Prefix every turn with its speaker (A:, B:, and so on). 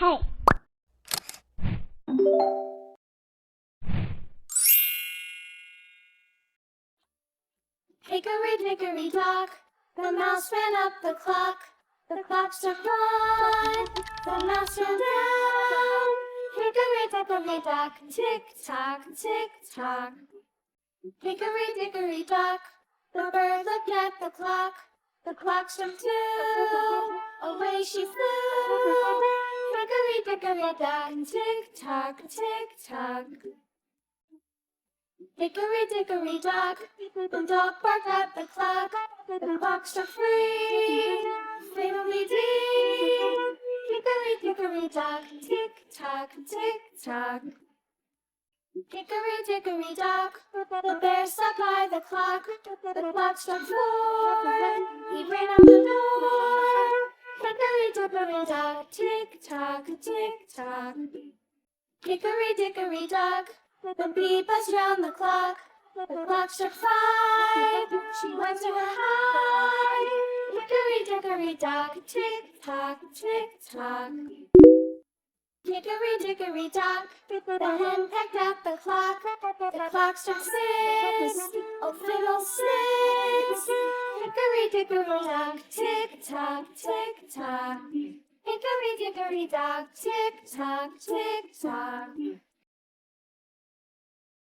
A: Hey.
B: Hickory dickory dock, the mouse ran up the clock. The clock struck one, the mouse ran down. Hickory dickory dock, tick tock, tick tock. Hickory dickory dock, the bird looked at the clock. The clock struck two, away she flew. Hickory dickory dock, tick tock, tick tock. Hickory dickory dock, the dog barked at the clock. The clock struck three, fiddly-dee. Hickory dickory dock, tick tock, tick tock. Hickory dickory dock, the bear sat by the clock. The clock struck four, he ran out the door. Hickory dickory dock, tick tock, tick tock. Hickory dickory dock, the bee buzzed round the clock. The clock struck five, she went to a hive. Hickory dickory dock, tick tock, tick tock. Hickory dickory dock, the hen pecked at the clock. The clock struck six, oh fiddlesticks. Hickory dickory dock, tick tock, tick tock. Hickory dickory dock, tick tock, tick tock.